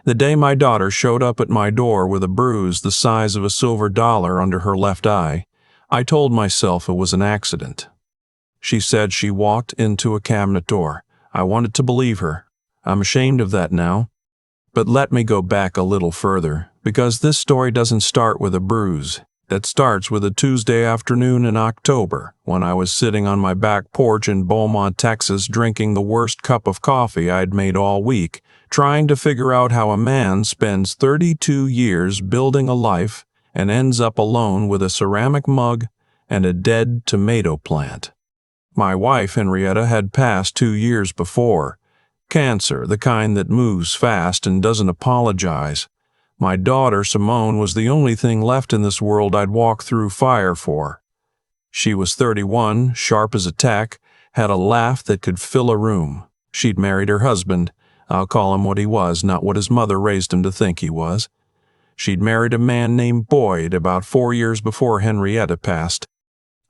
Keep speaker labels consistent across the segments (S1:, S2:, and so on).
S1: The day my daughter showed up at my door with a bruise the size of a silver dollar under her left eye, I told myself it was an accident. She said she walked into a cabinet door. I wanted to believe her. I'm ashamed of that now. But let me go back a little further, because this story doesn't start with a bruise. It starts with a Tuesday afternoon in October, when I was sitting on my back porch in Beaumont, Texas, drinking the worst cup of coffee I'd made all week, trying to figure out how a man spends 32 years building a life and ends up alone with a ceramic mug and a dead tomato plant. My wife, Henrietta, had passed 2 years before. Cancer, the kind that moves fast and doesn't apologize. My daughter, Simone, was the only thing left in this world I'd walk through fire for. She was 31, sharp as a tack, had a laugh that could fill a room. She'd married her husband. I'll call him what he was, not what his mother raised him to think he was. She'd married a man named Boyd about 4 years before Henrietta passed.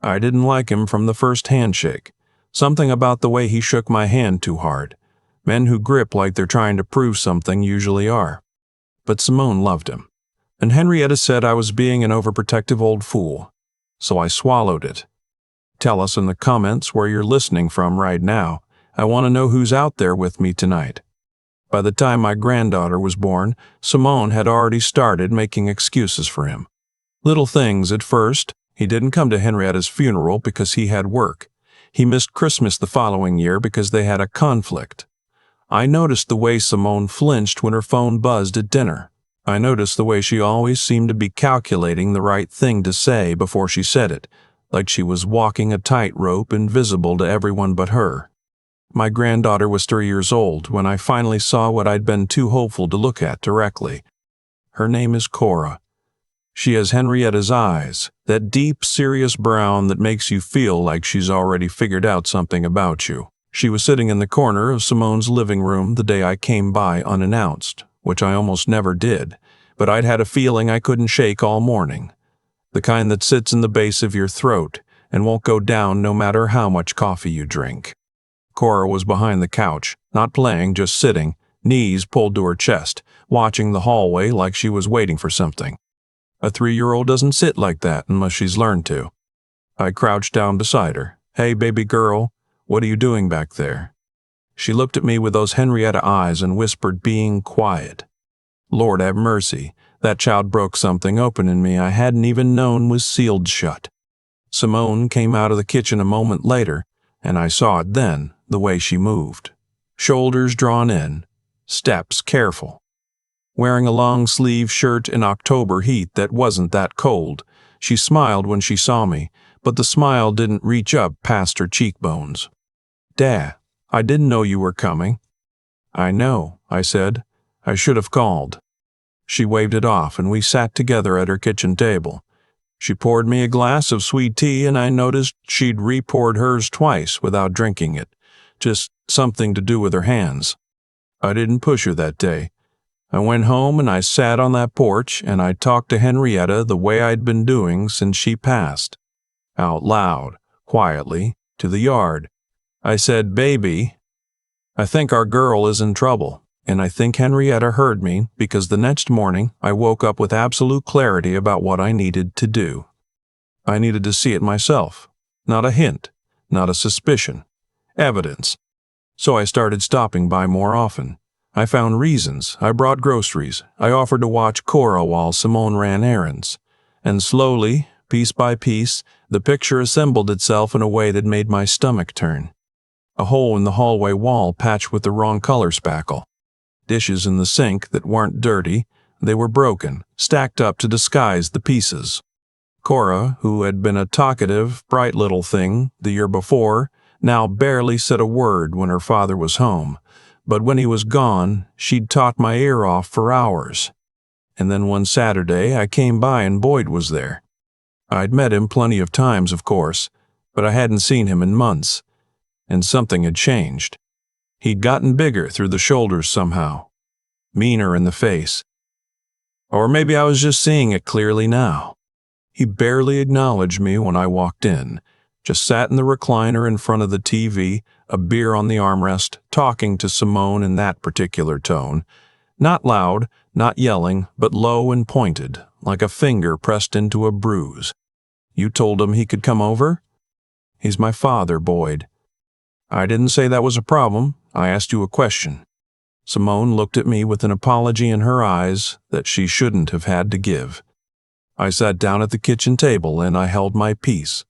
S1: I didn't like him from the first handshake. Something about the way he shook my hand too hard. Men who grip like they're trying to prove something usually are. But Simone loved him, and Henrietta said I was being an overprotective old fool, so I swallowed it. Tell us in the comments where you're listening from right now. I want to know who's out there with me tonight. By the time my granddaughter was born, Simone had already started making excuses for him. Little things at first. He didn't come to Henrietta's funeral because he had work. He missed Christmas the following year because they had a conflict. I noticed the way Simone flinched when her phone buzzed at dinner. I noticed the way she always seemed to be calculating the right thing to say before she said it, like she was walking a tightrope invisible to everyone but her. My granddaughter was 3 years old when I finally saw what I'd been too hopeful to look at directly. Her name is Cora. She has Henrietta's eyes, that deep, serious brown that makes you feel like she's already figured out something about you. She was sitting in the corner of Simone's living room the day I came by unannounced, which I almost never did, but I'd had a feeling I couldn't shake all morning. The kind that sits in the base of your throat and won't go down no matter how much coffee you drink. Cora was behind the couch, not playing, just sitting, knees pulled to her chest, watching the hallway like she was waiting for something. A 3-year-old doesn't sit like that unless she's learned to. I crouched down beside her. "Hey, baby girl. What are you doing back there?" She looked at me with those Henrietta eyes and whispered, being quiet. Lord have mercy, that child broke something open in me I hadn't even known was sealed shut. Simone came out of the kitchen a moment later, and I saw it then, the way she moved. Shoulders drawn in, steps careful. Wearing a long-sleeve shirt in October heat that wasn't that cold, she smiled when she saw me, but the smile didn't reach up past her cheekbones. "Dad, I didn't know you were coming." "I know," I said. "I should have called." She waved it off, and we sat together at her kitchen table. She poured me a glass of sweet tea, and I noticed she'd re-poured hers twice without drinking it, just something to do with her hands. I didn't push her that day. I went home and I sat on that porch and I talked to Henrietta the way I'd been doing since she passed. Out loud, quietly, to the yard. I said, "Baby, I think our girl is in trouble." And I think Henrietta heard me because the next morning I woke up with absolute clarity about what I needed to do. I needed to see it myself. Not a hint, not a suspicion. Evidence. So I started stopping by more often. I found reasons. I brought groceries. I offered to watch Cora while Simone ran errands. And slowly, piece by piece, the picture assembled itself in a way that made my stomach turn. A hole in the hallway wall patched with the wrong color spackle. Dishes in the sink that weren't dirty, they were broken, stacked up to disguise the pieces. Cora, who had been a talkative, bright little thing the year before, now barely said a word when her father was home. But when he was gone, she'd talked my ear off for hours. And then one Saturday, I came by and Boyd was there. I'd met him plenty of times, of course, but I hadn't seen him in months. And something had changed. He'd gotten bigger through the shoulders somehow. Meaner in the face. Or maybe I was just seeing it clearly now. He barely acknowledged me when I walked in. Just sat in the recliner in front of the TV, a beer on the armrest, talking to Simone in that particular tone. Not loud, not yelling, but low and pointed, like a finger pressed into a bruise. "You told him he could come over?" "He's my father, Boyd." "I didn't say that was a problem. I asked you a question." Simone looked at me with an apology in her eyes that she shouldn't have had to give. I sat down at the kitchen table and I held my peace.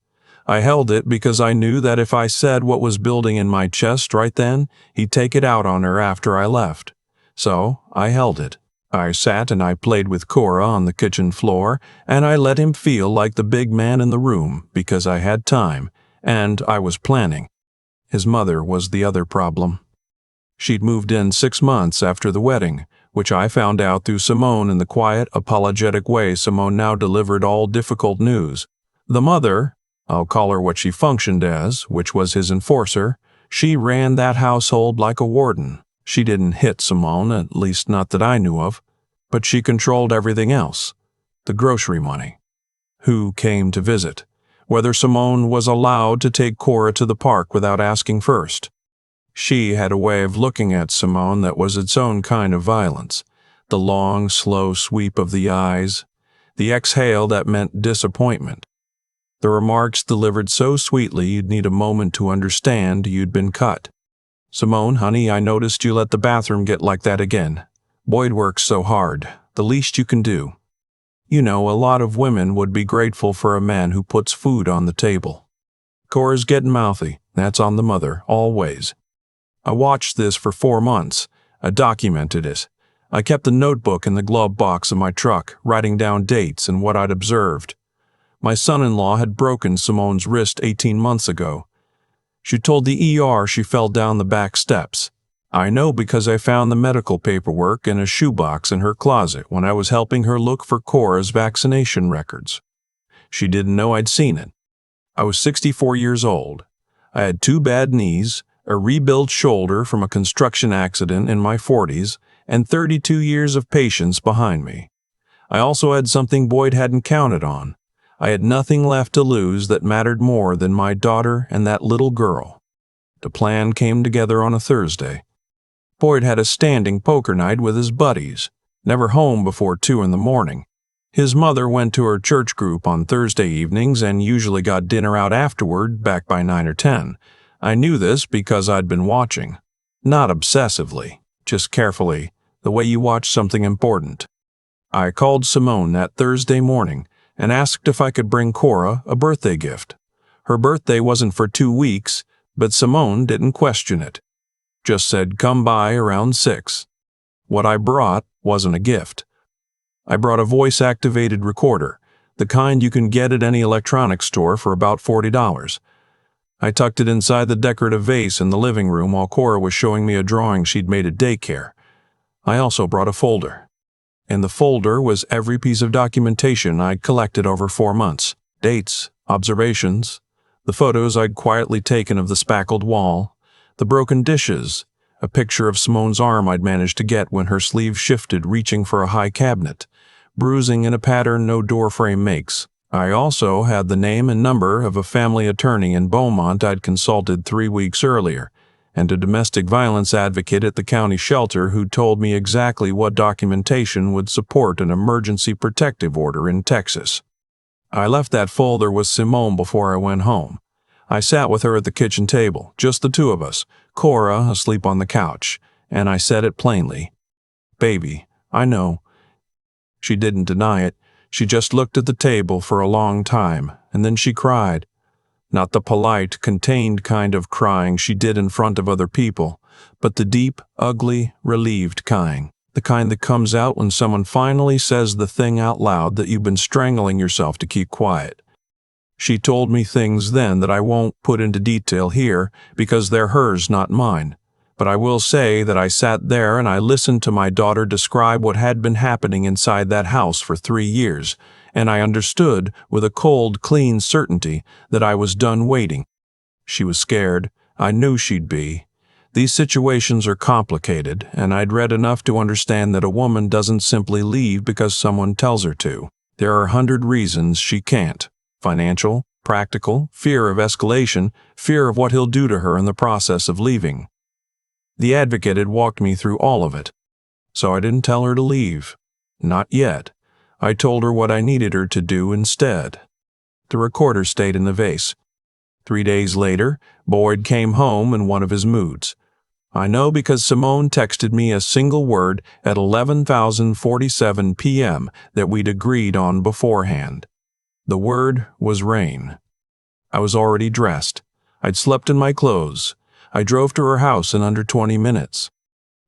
S1: I held it because I knew that if I said what was building in my chest right then, he'd take it out on her after I left. So I held it. I sat and I played with Cora on the kitchen floor, and I let him feel like the big man in the room because I had time, and I was planning. His mother was the other problem. She'd moved in 6 months after the wedding, which I found out through Simone in the quiet, apologetic way Simone now delivered all difficult news. The mother, I'll call her what she functioned as, which was his enforcer, she ran that household like a warden. She didn't hit Simone, at least not that I knew of, but she controlled everything else. The grocery money. Who came to visit. Whether Simone was allowed to take Cora to the park without asking first. She had a way of looking at Simone that was its own kind of violence. The long, slow sweep of the eyes. The exhale that meant disappointment. The remarks delivered so sweetly you'd need a moment to understand you'd been cut. "Simone, honey, I noticed you let the bathroom get like that again. Boyd works so hard. The least you can do. You know, a lot of women would be grateful for a man who puts food on the table." Cora's getting mouthy. That's on the mother, always. I watched this for 4 months. I documented it. I kept the notebook in the glove box of my truck, writing down dates and what I'd observed. My son-in-law had broken Simone's wrist 18 months ago. She told the ER she fell down the back steps. I know because I found the medical paperwork in a shoebox in her closet when I was helping her look for Cora's vaccination records. She didn't know I'd seen it. I was 64 years old. I had 2 bad knees, a rebuilt shoulder from a construction accident in my 40s, and 32 years of patience behind me. I also had something Boyd hadn't counted on. I had nothing left to lose that mattered more than my daughter and that little girl. The plan came together on a Thursday. Boyd had a standing poker night with his buddies, never home before 2 in the morning. His mother went to her church group on Thursday evenings and usually got dinner out afterward, back by 9 or 10. I knew this because I'd been watching. Not obsessively, just carefully, the way you watch something important. I called Simone that Thursday morning and asked if I could bring Cora a birthday gift. Her birthday wasn't for 2 weeks, but Simone didn't question it. Just said come by around 6. What I brought wasn't a gift. I brought a voice-activated recorder, the kind you can get at any electronics store for about $40. I tucked it inside the decorative vase in the living room while Cora was showing me a drawing she'd made at daycare. I also brought a folder. In the folder was every piece of documentation I'd collected over 4 months. Dates, observations, the photos I'd quietly taken of the spackled wall, the broken dishes, a picture of Simone's arm I'd managed to get when her sleeve shifted reaching for a high cabinet, bruising in a pattern no doorframe makes. I also had the name and number of a family attorney in Beaumont I'd consulted 3 weeks earlier, and a domestic violence advocate at the county shelter who told me exactly what documentation would support an emergency protective order in Texas. I left that folder with Simone before I went home. I sat with her at the kitchen table, just the 2 of us, Cora asleep on the couch, and I said it plainly. "Baby, I know." She didn't deny it. She just looked at the table for a long time, and then she cried. Not the polite, contained kind of crying she did in front of other people, but the deep, ugly, relieved kind. The kind that comes out when someone finally says the thing out loud that you've been strangling yourself to keep quiet. She told me things then that I won't put into detail here because they're hers, not mine. But I will say that I sat there and I listened to my daughter describe what had been happening inside that house for 3 years, and I understood with a cold, clean certainty that I was done waiting. She was scared. I knew she'd be. These situations are complicated, and I'd read enough to understand that a woman doesn't simply leave because someone tells her to. There are 100 reasons she can't. Financial, practical, fear of escalation, fear of what he'll do to her in the process of leaving. The advocate had walked me through all of it. So I didn't tell her to leave. Not yet. I told her what I needed her to do instead. The recorder stayed in the vase. 3 days later, Boyd came home in one of his moods. I know because Simone texted me a single word at 11:47 p.m. that we'd agreed on beforehand. The word was rain. I was already dressed. I'd slept in my clothes. I drove to her house in under 20 minutes.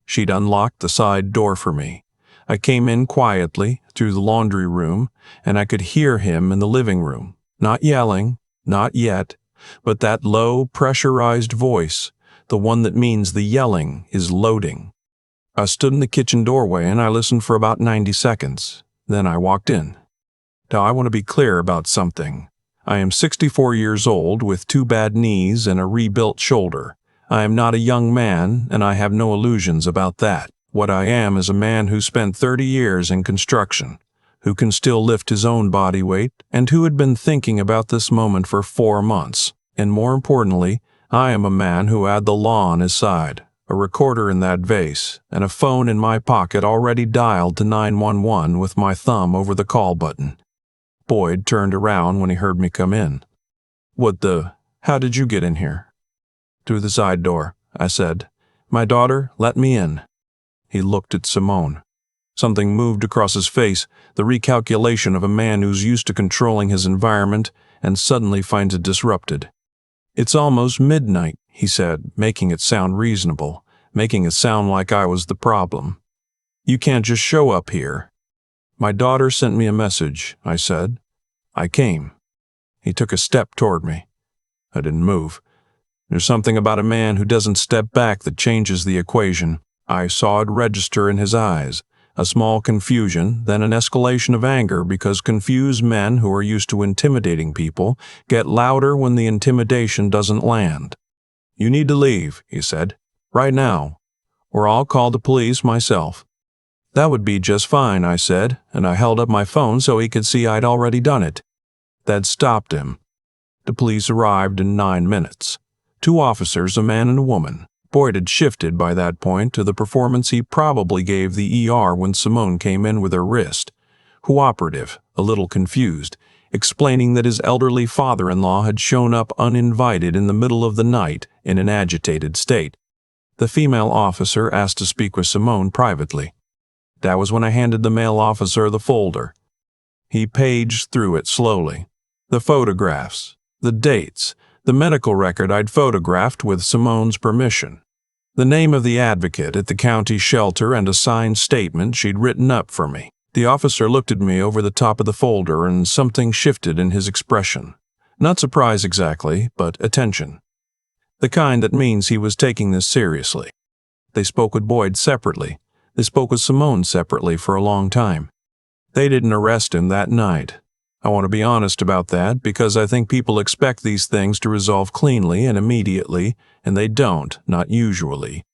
S1: She'd unlocked the side door for me. I came in quietly through the laundry room, and I could hear him in the living room, not yelling, not yet, but that low, pressurized voice, the one that means the yelling is loading. I stood in the kitchen doorway and I listened for about 90 seconds. Then I walked in. Now I want to be clear about something. I am 64 years old with 2 bad knees and a rebuilt shoulder. I am not a young man, and I have no illusions about that. What I am is a man who spent 30 years in construction, who can still lift his own body weight, and who had been thinking about this moment for 4 months. And more importantly, I am a man who had the law on his side, a recorder in that vase, and a phone in my pocket already dialed to 911 with my thumb over the call button. Boyd turned around when he heard me come in. How did you get in here? Through the side door, I said. My daughter let me in. He looked at Simone. Something moved across his face, the recalculation of a man who's used to controlling his environment and suddenly finds it disrupted. It's almost midnight, he said, making it sound reasonable, making it sound like I was the problem. You can't just show up here. My daughter sent me a message, I said. I came. He took a step toward me. I didn't move. There's something about a man who doesn't step back that changes the equation. I saw it register in his eyes, a small confusion, then an escalation of anger because confused men who are used to intimidating people get louder when the intimidation doesn't land. You need to leave, he said, right now, or I'll call the police myself. That would be just fine, I said, and I held up my phone so he could see I'd already done it. That stopped him. The police arrived in 9 minutes. 2 officers, a man and a woman. Boyd had shifted by that point to the performance he probably gave the ER when Simone came in with her wrist. Cooperative, a little confused, explaining that his elderly father-in-law had shown up uninvited in the middle of the night in an agitated state. The female officer asked to speak with Simone privately. That was when I handed the male officer the folder. He paged through it slowly. The photographs, the dates, the medical record I'd photographed with Simone's permission, the name of the advocate at the county shelter and a signed statement she'd written up for me. The officer looked at me over the top of the folder and something shifted in his expression. Not surprise exactly, but attention. The kind that means he was taking this seriously. They spoke with Boyd separately. They spoke with Simone separately for a long time. They didn't arrest him that night. I want to be honest about that because I think people expect these things to resolve cleanly and immediately, and they don't, not usually.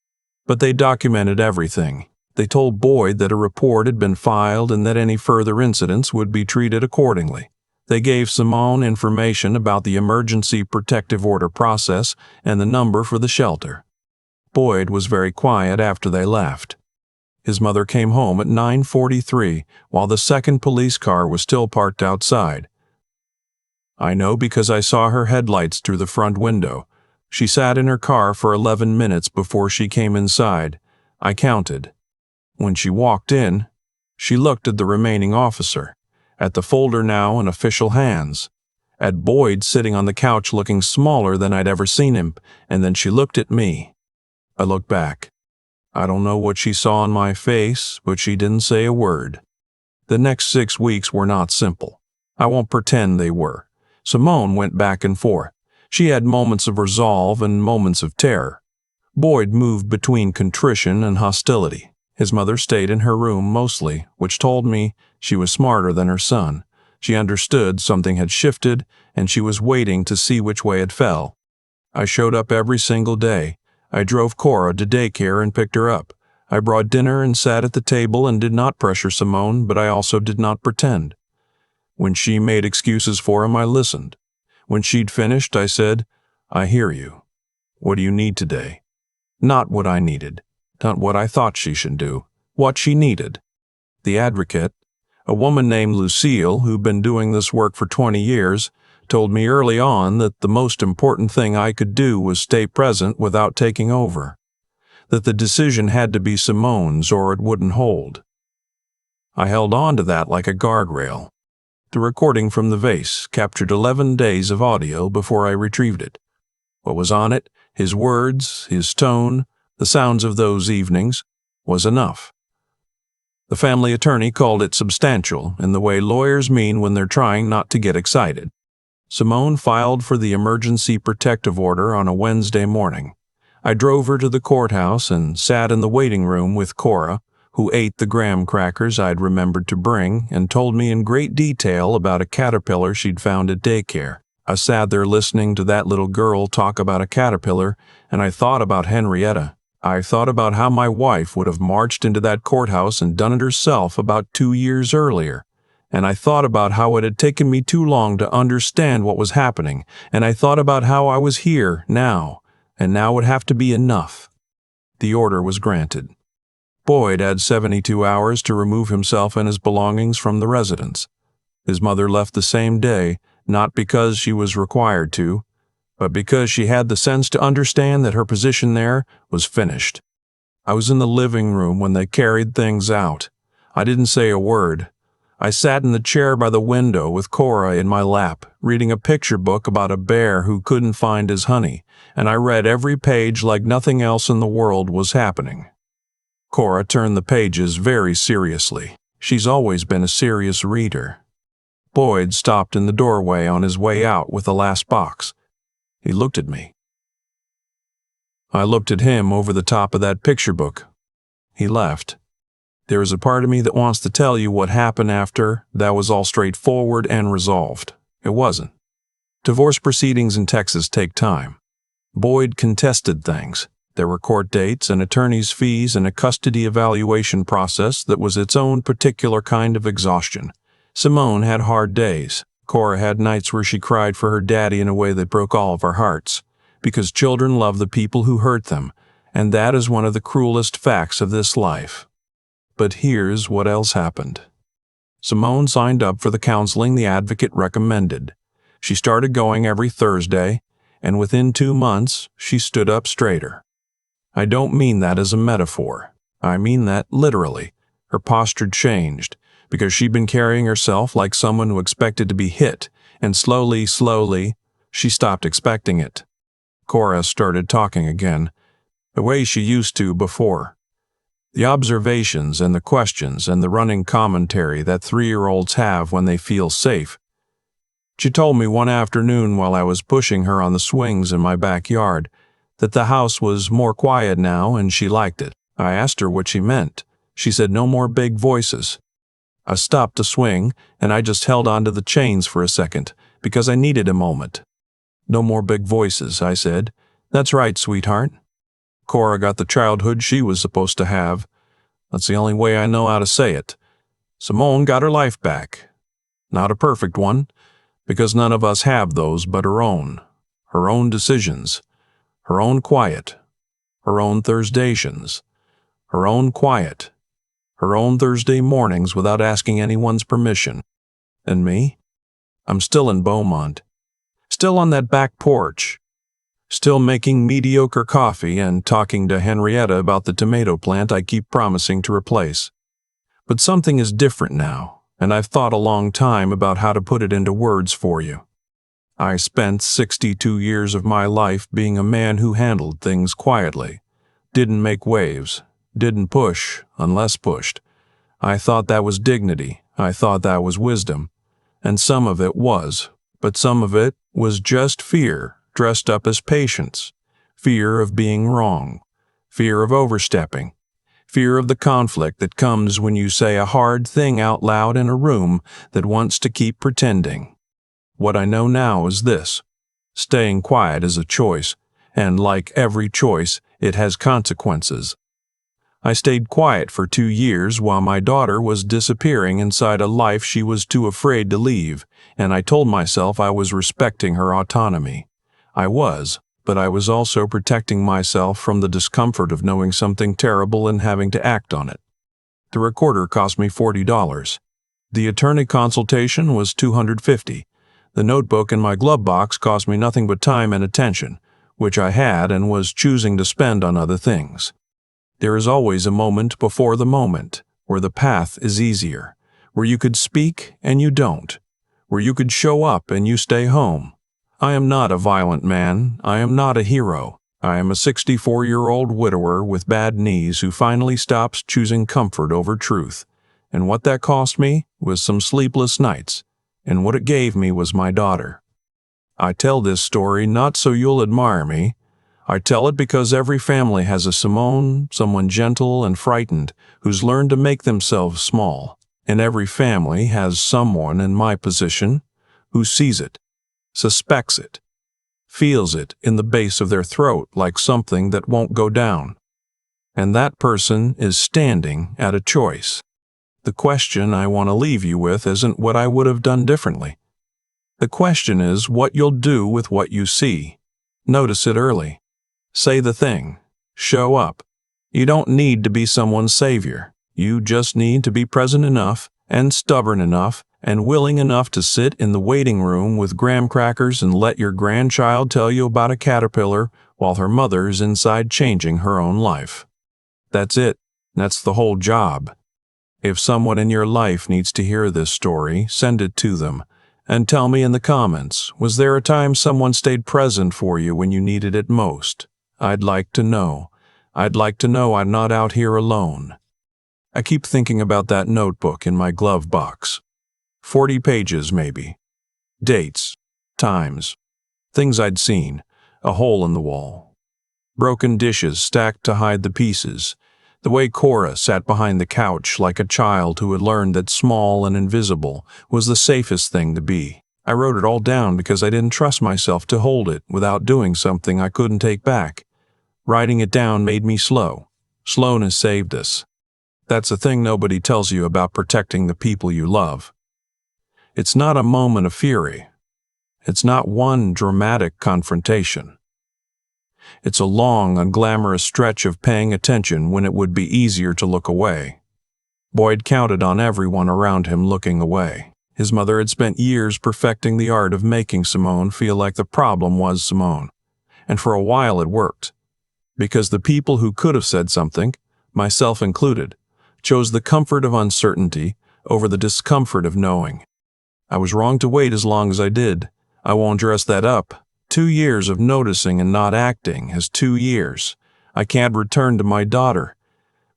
S1: But they documented everything. They told Boyd that a report had been filed and that any further incidents would be treated accordingly. They gave Simone information about the emergency protective order process and the number for the shelter. Boyd was very quiet after they left. His mother came home at 9:43 while the second police car was still parked outside. I know because I saw her headlights through the front window. She sat in her car for 11 minutes before she came inside. I counted. When she walked in, she looked at the remaining officer, at the folder now in official hands, at Boyd sitting on the couch looking smaller than I'd ever seen him, and then she looked at me. I looked back. I don't know what she saw on my face, but she didn't say a word. The next 6 weeks were not simple. I won't pretend they were. Simone went back and forth. She had moments of resolve and moments of terror. Boyd moved between contrition and hostility. His mother stayed in her room mostly, which told me she was smarter than her son. She understood something had shifted, and she was waiting to see which way it fell. I showed up every single day. I drove Cora to daycare and picked her up. I brought dinner and sat at the table and did not pressure Simone, but I also did not pretend. When she made excuses for him, I listened. When she'd finished, I said, I hear you. What do you need today? Not what I needed, not what I thought she should do, what she needed. The advocate, a woman named Lucille who'd been doing this work for 20 years, told me early on that the most important thing I could do was stay present without taking over, that the decision had to be Simone's or it wouldn't hold. I held on to that like a guardrail. The recording from the vase captured 11 days of audio before I retrieved it. What was on it, his words, his tone, the sounds of those evenings, was enough. The family attorney called it substantial in the way lawyers mean when they're trying not to get excited. Simone filed for the emergency protective order on a Wednesday morning. I drove her to the courthouse and sat in the waiting room with Cora, who ate the graham crackers I'd remembered to bring and told me in great detail about a caterpillar she'd found at daycare. I sat there listening to that little girl talk about a caterpillar, and I thought about Henrietta. I thought about how my wife would have marched into that courthouse and done it herself about 2 years earlier. And I thought about how it had taken me too long to understand what was happening, and I thought about how I was here now, and now would have to be enough. The order was granted. Boyd had 72 hours to remove himself and his belongings from the residence. His mother left the same day, not because she was required to, but because she had the sense to understand that her position there was finished. I was in the living room when they carried things out. I didn't say a word. I sat in the chair by the window with Cora in my lap, reading a picture book about a bear who couldn't find his honey, and I read every page like nothing else in the world was happening. Cora turned the pages very seriously. She's always been a serious reader. Boyd stopped in the doorway on his way out with the last box. He looked at me. I looked at him over the top of that picture book. He left. There is a part of me that wants to tell you what happened after that was all straightforward and resolved. It wasn't. Divorce proceedings in Texas take time. Boyd contested things. There were court dates and attorney's fees and a custody evaluation process that was its own particular kind of exhaustion. Simone had hard days. Cora had nights where she cried for her daddy in a way that broke all of our hearts, because children love the people who hurt them, and that is one of the cruelest facts of this life. But here's what else happened. Simone signed up for the counseling the advocate recommended. She started going every Thursday, and within 2 months, she stood up straighter. I don't mean that as a metaphor. I mean that literally. Her posture changed, because she'd been carrying herself like someone who expected to be hit, and slowly, she stopped expecting it. Cora started talking again, the way she used to before. The observations and the questions and the running commentary that 3-year-olds have when they feel safe. She told me one afternoon while I was pushing her on the swings in my backyard that the house was more quiet now and she liked it. I asked her what she meant. She said no more big voices. I stopped to swing, and I just held onto the chains for a second, because I needed a moment. No more big voices, I said. That's right, sweetheart. Cora got the childhood she was supposed to have. That's the only way I know how to say it. Simone got her life back. Not a perfect one, because none of us have those but her own. Her own decisions. Her own quiet. Her own Thursdations. Her own quiet. Her own Thursday mornings without asking anyone's permission. And me? I'm still in Beaumont. Still on that back porch. Still making mediocre coffee and talking to Henrietta about the tomato plant I keep promising to replace. But something is different now, and I've thought a long time about how to put it into words for you. I spent 62 years of my life being a man who handled things quietly, didn't make waves, didn't push unless pushed. I thought that was dignity. I thought that was wisdom. And some of it was, but some of it was just fear dressed up as patience. Fear of being wrong. Fear of overstepping. Fear of the conflict that comes when you say a hard thing out loud in a room that wants to keep pretending. What I know now is this. Staying quiet is a choice, and like every choice, it has consequences. I stayed quiet for 2 years while my daughter was disappearing inside a life she was too afraid to leave, and I told myself I was respecting her autonomy. I was, but I was also protecting myself from the discomfort of knowing something terrible and having to act on it. The recorder cost me $40. The attorney consultation was $250. The notebook in my glove box cost me nothing but time and attention, which I had and was choosing to spend on other things. There is always a moment before the moment, where the path is easier, where you could speak and you don't, where you could show up and you stay home. I am not a violent man. I am not a hero. I am a 64-year-old widower with bad knees who finally stops choosing comfort over truth. And what that cost me was some sleepless nights, and what it gave me was my daughter. I tell this story not so you'll admire me. I tell it because every family has a Simone, someone gentle and frightened, who's learned to make themselves small. And every family has someone in my position who sees it, suspects it, feels it in the base of their throat like something that won't go down. And that person is standing at a choice. The question I want to leave you with isn't what I would have done differently. The question is what you'll do with what you see. Notice it early. Say the thing. Show up. You don't need to be someone's savior. You just need to be present enough and stubborn enough and willing enough to sit in the waiting room with graham crackers and let your grandchild tell you about a caterpillar while her mother's inside changing her own life. That's it. That's the whole job. If someone in your life needs to hear this story, send it to them. And tell me in the comments, was there a time someone stayed present for you when you needed it most? I'd like to know. I'd like to know I'm not out here alone. I keep thinking about that notebook in my glove box. 40 pages, maybe. Dates, times, things I'd seen, a hole in the wall. Broken dishes stacked to hide the pieces. The way Cora sat behind the couch like a child who had learned that small and invisible was the safest thing to be. I wrote it all down because I didn't trust myself to hold it without doing something I couldn't take back. Writing it down made me slow. Slowness saved us. That's the thing nobody tells you about protecting the people you love. It's not a moment of fury. It's not one dramatic confrontation. It's a long, unglamorous stretch of paying attention when it would be easier to look away. Boyd counted on everyone around him looking away. His mother had spent years perfecting the art of making Simone feel like the problem was Simone. And for a while it worked. Because the people who could have said something, myself included, chose the comfort of uncertainty over the discomfort of knowing. I was wrong to wait as long as I did. I won't dress that up. 2 years of noticing and not acting is 2 years. I can't return to my daughter.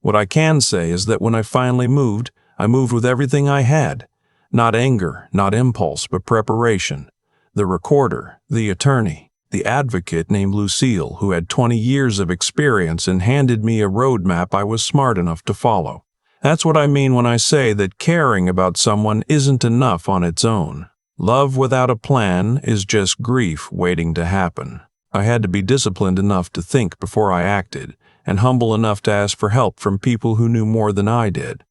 S1: What I can say is that when I finally moved, I moved with everything I had. Not anger, not impulse, but preparation. The recorder, the attorney, the advocate named Lucille, who had 20 years of experience and handed me a roadmap I was smart enough to follow. That's what I mean when I say that caring about someone isn't enough on its own. Love without a plan is just grief waiting to happen. I had to be disciplined enough to think before I acted, and humble enough to ask for help from people who knew more than I did.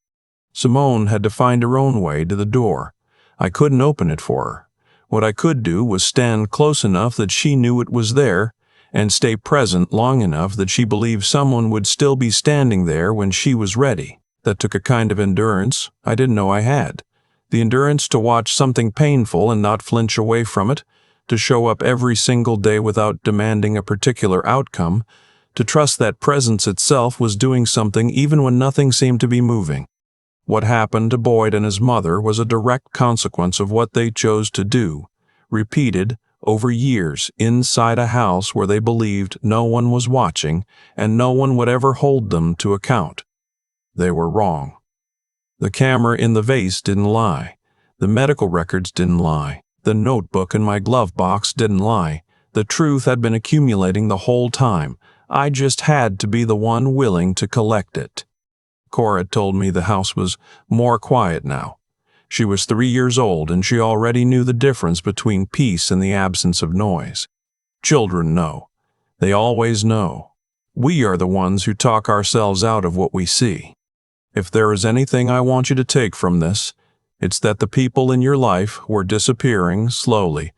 S1: Simone had to find her own way to the door. I couldn't open it for her. What I could do was stand close enough that she knew it was there, and stay present long enough that she believed someone would still be standing there when she was ready. That took a kind of endurance I didn't know I had. The endurance to watch something painful and not flinch away from it, to show up every single day without demanding a particular outcome, to trust that presence itself was doing something even when nothing seemed to be moving. What happened to Boyd and his mother was a direct consequence of what they chose to do, repeated over years inside a house where they believed no one was watching and no one would ever hold them to account. They were wrong. The camera in the vase didn't lie. The medical records didn't lie. The notebook in my glove box didn't lie. The truth had been accumulating the whole time. I just had to be the one willing to collect it. Cora told me the house was more quiet now. She was 3 years old and she already knew the difference between peace and the absence of noise. Children know. They always know. We are the ones who talk ourselves out of what we see. If there is anything I want you to take from this, it's that the people in your life were disappearing slowly,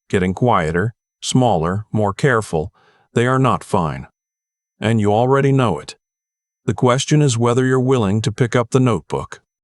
S1: getting quieter, smaller, more careful. They are not fine. And you already know it. The question is whether you're willing to pick up the notebook.